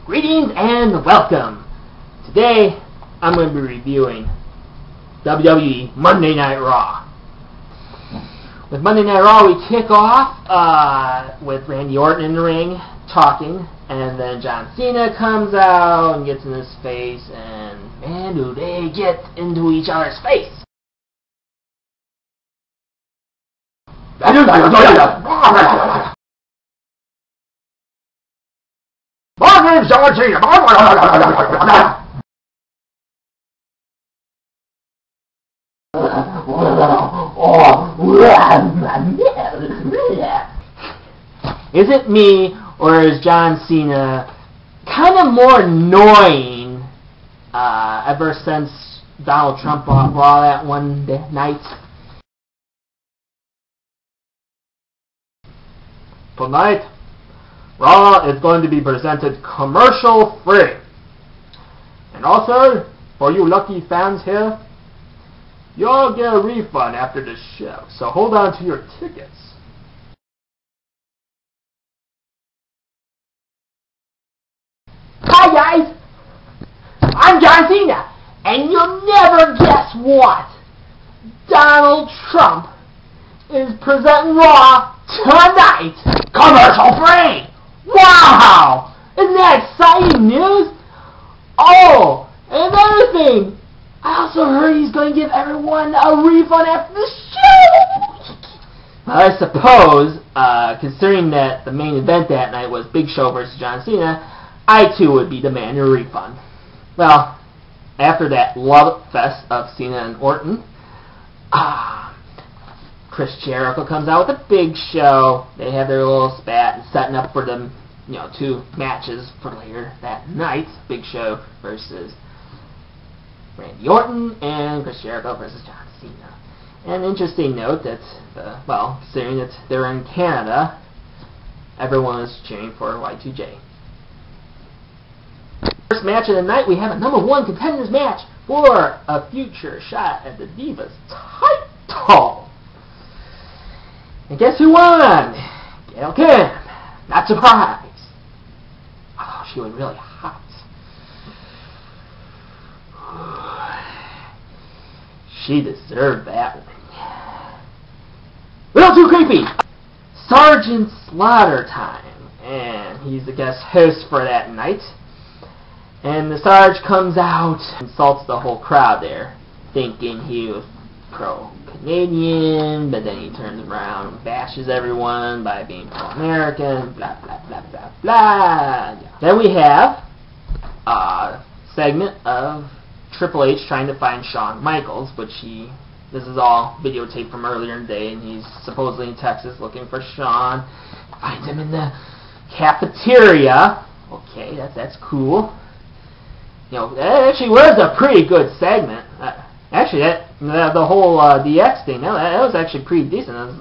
Greetings and welcome. Today I'm going to be reviewing WWE Monday Night Raw. With Monday Night Raw we kick off with Randy Orton in the ring talking, and then John Cena comes out and gets in his face, and man do they get into each other's face. My name's John Cena. Is it me, or is John Cena kind of more annoying ever since Donald Trump bought Raw that one night? Tonight, Raw is going to be presented commercial free. And also, for you lucky fans here, you'll get a refund after the show, so hold on to your tickets. Hi guys, I'm John Cena, and you'll never guess what? Donald Trump is presenting Raw tonight, commercial free! Wow! Isn't that exciting news? Oh, and another thing, I also heard he's going to give everyone a refund after the show! Well, I suppose, considering that the main event that night was Big Show versus John Cena, I too would be demanding a refund. Well, after that love fest of Cena and Orton, Chris Jericho comes out with a Big Show. They have their little spat and setting up for them, two matches for later that night. Big Show versus Randy Orton and Chris Jericho versus John Cena. And an interesting note that, considering that they're in Canada, everyone is cheering for Y2J. First match of the night, we have a #1 contenders match for a future shot at the Divas title. And guess who won? Gail Kim. Not surprised. Oh, she was really hot. She deserved that one. A little too creepy. Sergeant Slaughter time. And he's the guest host for that night. And the Sarge comes out and insults the whole crowd there, thinking he was pro-Canadian, but then he turns around and bashes everyone by being pro-American, blah, blah, blah, blah, blah. Then we have a segment of Triple H trying to find Shawn Michaels, this is all videotaped from earlier in the day, and he's supposedly in Texas looking for Shawn. Finds him in the cafeteria. Okay, that's cool. That actually was a pretty good segment. Actually, the whole DX thing, that was actually pretty decent. That was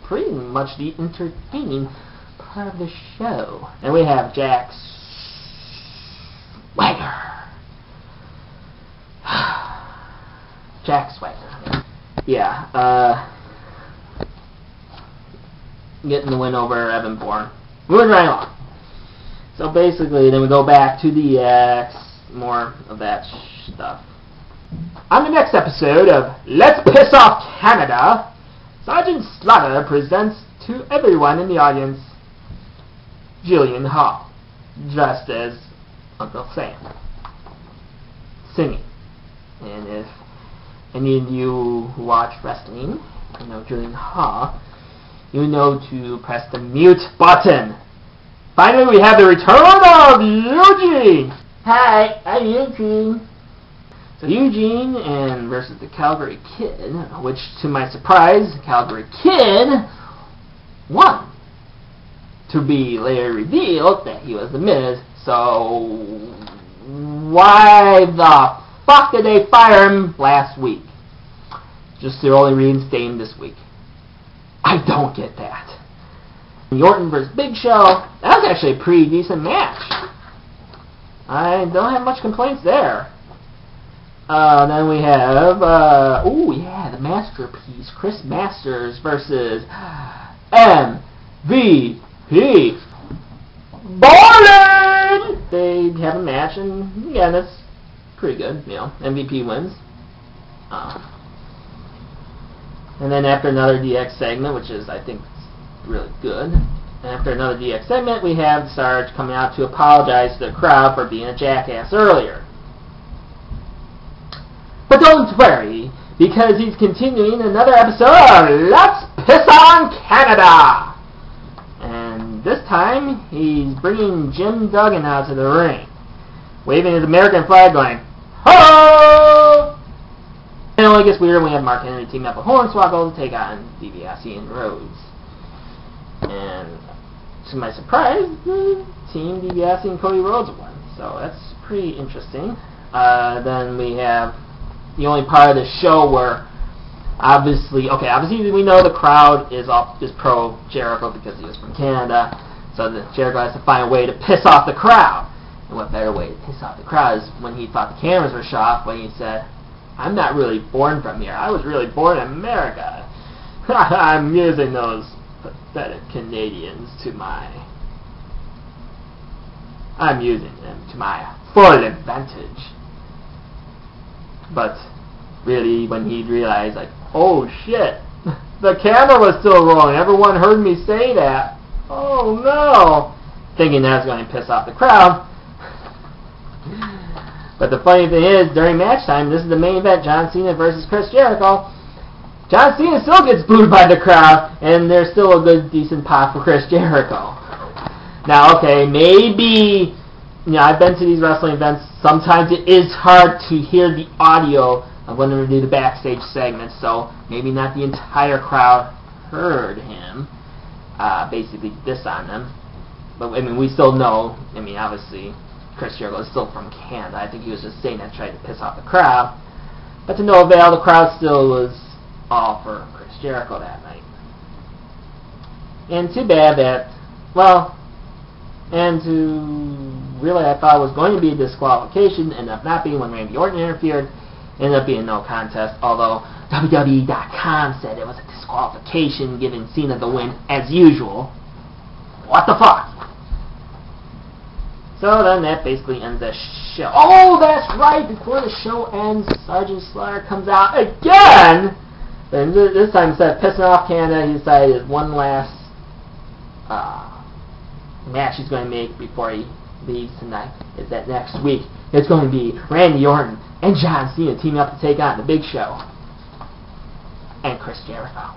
pretty much the entertaining part of the show. And we have Jack Swagger. Jack Swagger. Yeah, getting the win over Evan Bourne. Moving right along. So basically, then we go back to DX, more of that stuff. On the next episode of Let's Piss Off Canada, Sergeant Slaughter presents to everyone in the audience Jillian Hall, dressed as Uncle Sam, singing. And if any of you who watch wrestling, Jillian Hall, you know to press the mute button. Finally, we have the return of Eugene! Hi, I'm Eugene. So Eugene versus the Calgary Kid, which to my surprise, Calgary Kid won. To be later revealed that he was the Miz, so why the fuck did they fire him last week? Just to only reinstate him this week. I don't get that. Orton vs. Big Show, that was actually a pretty decent match. I don't have much complaints there. Then we have, the masterpiece, Chris Masters versus MVP Ballin'! they have a match, and yeah, that's pretty good. You know, MVP wins. And then after another DX segment, which is, I think, really good. And after another DX segment, we have Sarge coming out to apologize to the crowd for being a jackass earlier. But don't worry, because he's continuing another episode of Let's Piss on Canada! And this time, he's bringing Jim Duggan out to the ring, waving his American flag going, ho! And it only gets weirder when we have Mark Henry team up with Hornswoggle to take on DiBiase and Rhodes. And to my surprise, the team DiBiase and Cody Rhodes won. So that's pretty interesting. Then we have the only part of the show where obviously we know the crowd is pro Jericho because he was from Canada. So Jericho has to find a way to piss off the crowd. And what better way to piss off the crowd is when he thought the cameras were shut off, when he said, I'm not really born from here. I was really born in America. I'm using those pathetic Canadians I'm using them to my full advantage. But really, when he realized, like, oh shit, the camera was still rolling. Everyone heard me say that. Oh no. Thinking that's going to piss off the crowd. But the funny thing is, during match time, this is the main event, John Cena versus Chris Jericho. John Cena still gets booed by the crowd, and there's still a good, decent pop for Chris Jericho. Now, okay, maybe, I've been to these wrestling events. Sometimes it is hard to hear the audio of when we do the backstage segments, so maybe not the entire crowd heard him basically diss on them. But, we still know, obviously, Chris Jericho is still from Canada. I think he was just saying that to try to piss off the crowd. But to no avail, the crowd still was all for Chris Jericho that night. And too bad that, really I thought it was going to be a disqualification, ended up not being when Randy Orton interfered, ended up being no contest, although WWE.com said it was a disqualification, giving Cena the win as usual. What the fuck? So then that basically ends the show. Oh, that's right! Before the show ends, Sergeant Slaughter comes out again! And this time, instead of pissing off Canada, he decided one last match he's going to make before he leaves tonight is that next week it's going to be Randy Orton and John Cena teaming up to take on the Big Show and Chris Jericho.